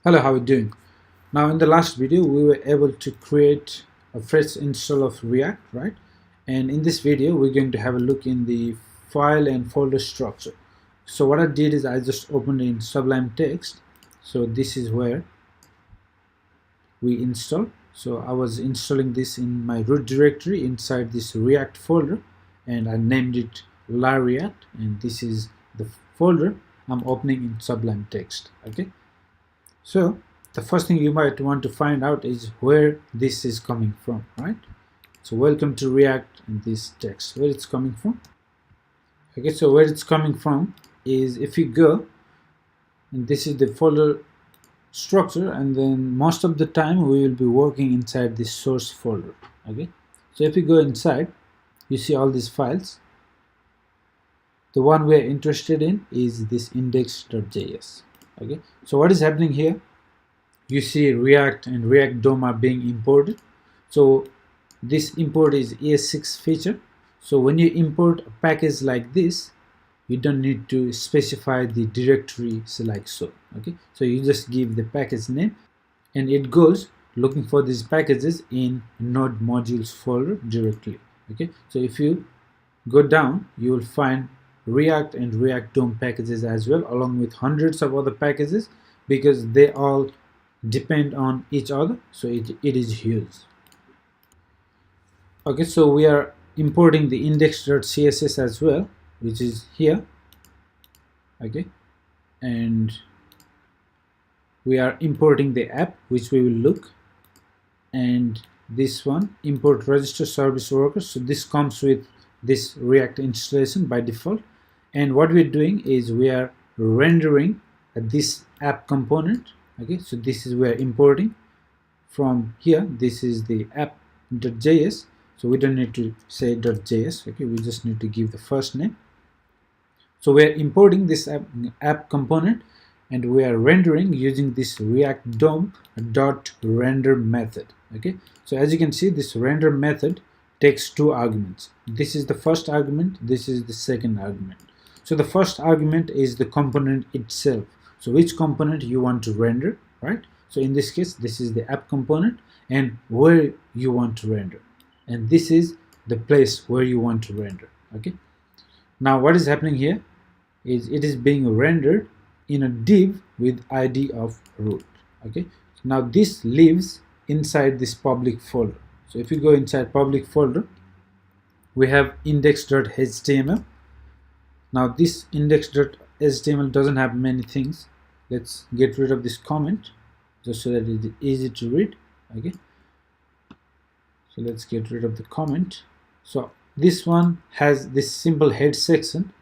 Hello, how are you doing? Now in the last video we were able to create a fresh install of React, right? And in this video we're going to have a look in the file and folder structure. So what I did is I just opened in Sublime Text. So this is where we install. So I was installing this in my root directory inside this React folder, and I named it LaReact, and this is the folder I'm opening in Sublime Text. Okay. So the first thing you might want to find out is where this is coming from, right? So welcome to React and this text, where it's coming from. Okay, so where it's coming from is if you go, and this is the folder structure, and then most of the time we will be working inside this source folder. Okay, so if you go inside, you see all these files. The one we are interested in is this index.js. Okay, so what is happening here? You see React and React DOM are being imported. So this import is ES6 feature. So when you import a package like this, you don't need to specify the directory like so. Okay, so you just give the package name and it goes looking for these packages in node modules folder directly. Okay, so if you go down, you will find React and React DOM packages as well, along with hundreds of other packages, because they all depend on each other, so it is huge. Okay, so we are importing the index.css as well, which is here. Okay, and we are importing the app, which we will look, and this one, import register service workers. So this comes with this React installation by default, and what we're doing is we are rendering this app component. Okay, so this is we're importing from here. This is the app.js, so we don't need to say .js. Okay, we just need to give the first name. So we're importing this app component, and we are rendering using this React DOM dot render method. Okay, so as you can see, this render method takes two arguments. This is the first argument, this is the second argument. So the first argument is the component itself, so which component you want to render, right? So in this case, this is the app component and where you want to render, and this is the place where you want to render. Okay, now what is happening here is it is being rendered in a div with ID of root. Okay, now this lives inside this public folder. So if you go inside public folder, we have index.html. Now this index.html doesn't have many things. Let's get rid of this comment just so that it is easy to read. Okay, so let's get rid of the comment. So this one has this simple head section,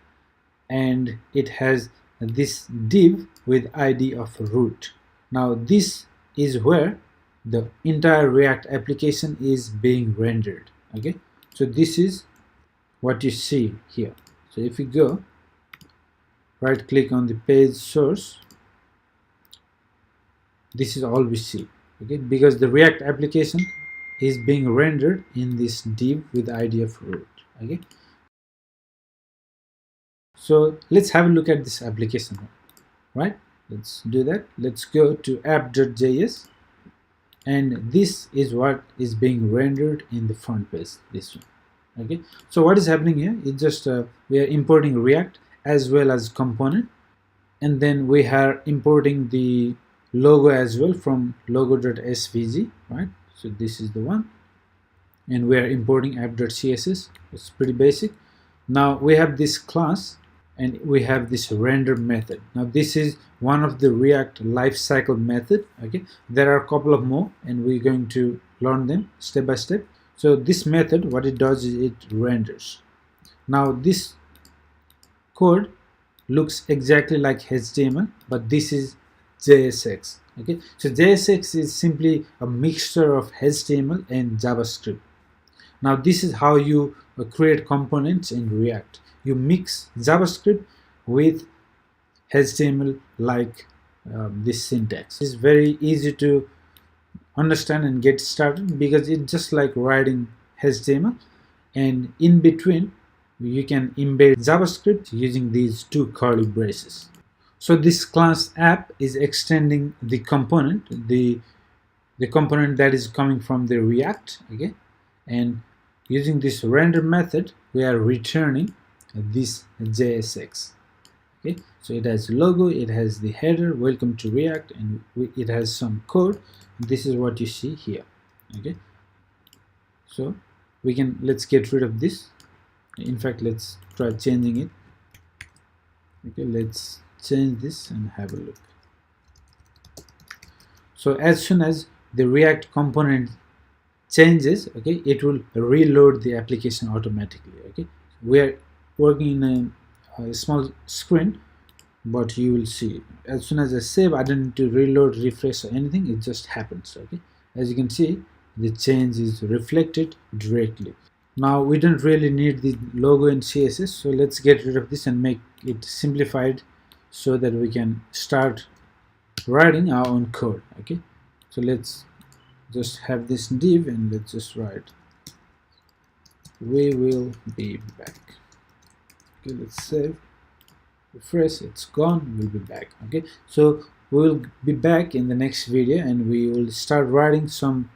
and it has this div with ID of root. Now this is where the entire React application is being rendered. Okay, so this is what you see here. So if you go right click on the page source, this is all we see. Okay, because the React application is being rendered in this div with ID of root. Okay, so let's have a look at this application, right? Let's do that. Let's go to app.js, and this is what is being rendered in the front page, this one. Okay, so what is happening here is just we are importing React as well as component, and then we are importing the logo as well from logo.svg, right? So this is the one, and we are importing app.css. It's pretty basic. Now we have this class, and we have this render method. Now this is one of the React lifecycle method. Okay, there are a couple of more, and we're going to learn them step by step. So this method, what it does is it renders. Now this code looks exactly like HTML, but this is JSX. Okay, so JSX is simply a mixture of HTML and JavaScript. Now this is how you create components in React. You mix JavaScript with HTML like this syntax. It's very easy to understand and get started because it's just like writing HTML, and in between you can embed JavaScript using these two curly braces. So this class app is extending the component, the component that is coming from the React, okay, and using this render method we are returning this JSX. Okay, so it has logo, it has the header, welcome to React, and it has some code. This is what you see here. Okay, so let's get rid of this. In fact, let's try changing it. Okay, let's change this and have a look. So as soon as the React component changes, okay, it will reload the application automatically. Okay, we are working in a small screen, but you will see as soon as I save, I don't need to reload, refresh, or anything. It just happens. Okay, as you can see, the change is reflected directly. Now we don't really need the logo and CSS, so let's get rid of this and make it simplified so that we can start writing our own code. Okay, so let's just have this div and let's just write we will be back. Okay, let's save, refresh, it's gone, we'll be back. Okay, so we'll be back in the next video and we will start writing some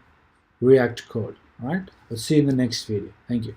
React code. All right, we'll see you in the next video. Thank you.